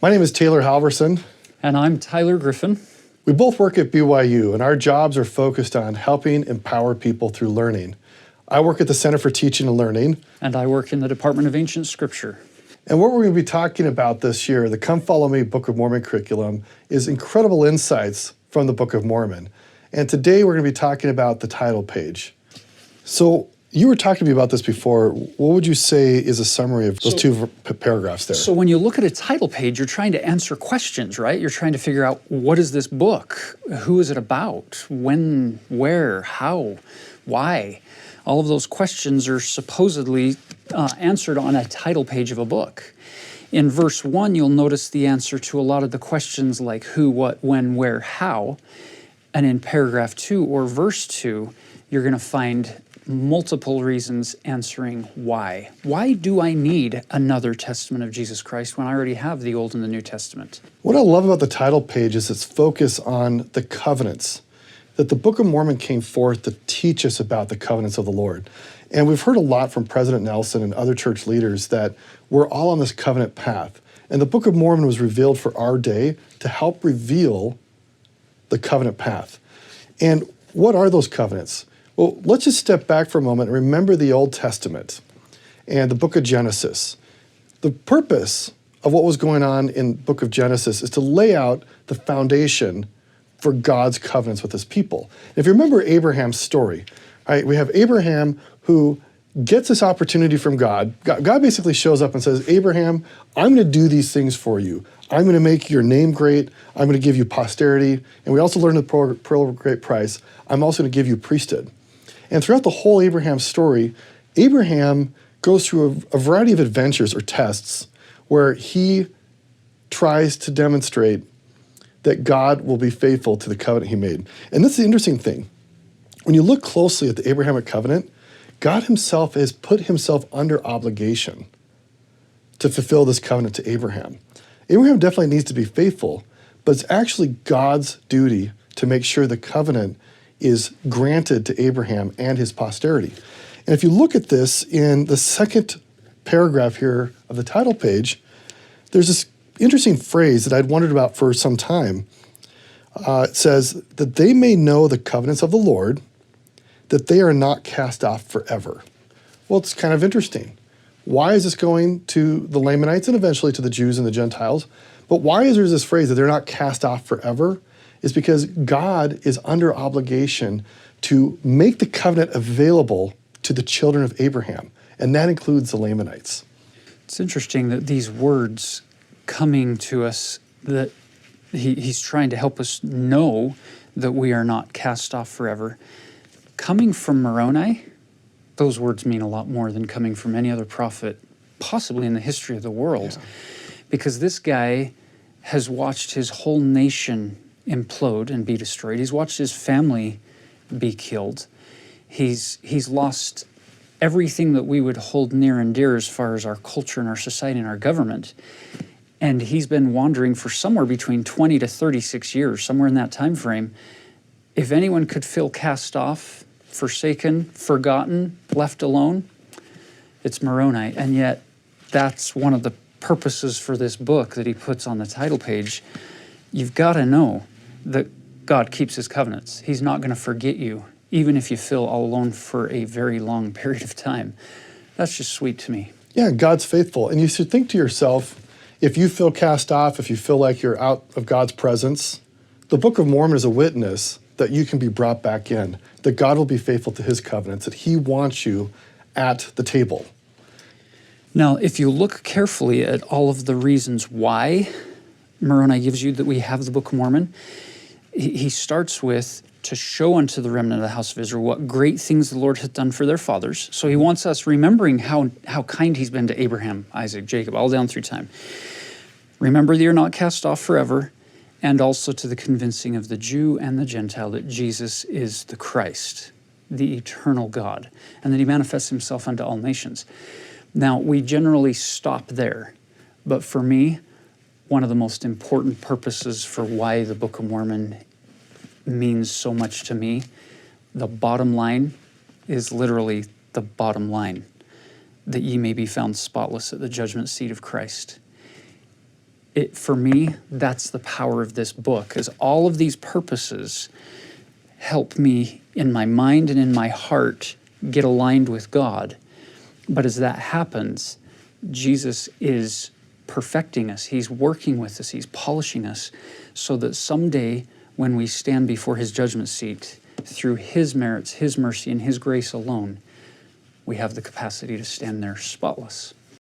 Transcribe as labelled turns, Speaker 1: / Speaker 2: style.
Speaker 1: My name is Taylor Halverson.
Speaker 2: And I'm Tyler Griffin.
Speaker 1: We both work at BYU, and our jobs are focused on helping empower people through learning. I work at the Center for Teaching and Learning.
Speaker 2: And I work in the Department of Ancient Scripture.
Speaker 1: And what we're going to be talking about this year, the Come Follow Me Book of Mormon curriculum, is incredible insights from the Book of Mormon. And today we're going to be talking about the title page. So you were talking to me about this before. What would you say is a summary of those two paragraphs there?
Speaker 2: So when you look at a title page, you're trying to answer questions, right? You're trying to figure out, what is this book? Who is it about? When, where, how, why? All of those questions are supposedly answered on a title page of a book. In verse 1, you'll notice the answer to a lot of the questions like who, what, when, where, how. And in paragraph 2 or verse 2, you're going to find multiple reasons answering why. Why do I need another testament of Jesus Christ when I already have the Old and the New Testament?
Speaker 1: What I love about the title page is its focus on the covenants, that the Book of Mormon came forth to teach us about the covenants of the Lord. And we've heard a lot from President Nelson and other church leaders that we're all on this covenant path. And the Book of Mormon was revealed for our day to help reveal the covenant path. And what are those covenants? Well, let's just step back for a moment and remember the Old Testament and the book of Genesis. The purpose of what was going on in the book of Genesis is to lay out the foundation for God's covenants with his people. If you remember Abraham's story, right, we have Abraham who gets this opportunity from God. God basically shows up and says, Abraham, I'm going to do these things for you. I'm going to make your name great. I'm going to give you posterity. And we also learned the pearl of great price. I'm also going to give you priesthood. And throughout the whole Abraham story, Abraham goes through a variety of adventures or tests where he tries to demonstrate that God will be faithful to the covenant he made. And this is the interesting thing. When you look closely at the Abrahamic covenant, God himself has put himself under obligation to fulfill this covenant to Abraham. Abraham definitely needs to be faithful, but it's actually God's duty to make sure the covenant is granted to Abraham and his posterity. And if you look at this in the second paragraph here of the title page, there's this interesting phrase that I'd wondered about for some time. It says, that they may know the covenants of the Lord, that they are not cast off forever. Well, it's kind of interesting. Why is this going to the Lamanites and eventually to the Jews and the Gentiles? But why is there this phrase that they're not cast off forever? Is because God is under obligation to make the covenant available to the children of Abraham, and that includes the Lamanites.
Speaker 2: It's interesting that these words coming to us, that he's trying to help us know that we are not cast off forever. Coming from Moroni, those words mean a lot more than coming from any other prophet, possibly in the history of the world, because this guy has watched his whole nation implode and be destroyed. He's watched his family be killed. He's lost everything that we would hold near and dear as far as our culture and our society and our government. And he's been wandering for somewhere between 20 to 36 years, somewhere in that time frame. If anyone could feel cast off, forsaken, forgotten, left alone, it's Moroni. And yet that's one of the purposes for this book that he puts on the title page. You've got to know that God keeps his covenants. He's not going to forget you, even if you feel all alone for a very long period of time. That's just sweet to me.
Speaker 1: Yeah, God's faithful. And you should think to yourself, if you feel cast off, if you feel like you're out of God's presence, the Book of Mormon is a witness that you can be brought back in, that God will be faithful to his covenants, that he wants you at the table.
Speaker 2: Now, if you look carefully at all of the reasons why Moroni gives you that we have the Book of Mormon, he starts with, to show unto the remnant of the house of Israel what great things the Lord hath done for their fathers. So he wants us remembering how kind he's been to Abraham, Isaac, Jacob, all down through time. Remember that you're not cast off forever, and also to the convincing of the Jew and the Gentile that Jesus is the Christ, the eternal God, and that he manifests himself unto all nations. Now, we generally stop there, but for me, one of the most important purposes for why the Book of Mormon means so much to me, the bottom line is literally the bottom line, that ye may be found spotless at the judgment seat of Christ. For me, that's the power of this book, is all of these purposes help me in my mind and in my heart get aligned with God. But as that happens, Jesus is perfecting us. He's working with us. He's polishing us so that someday when we stand before his judgment seat, through his merits, his mercy, and his grace alone, we have the capacity to stand there spotless.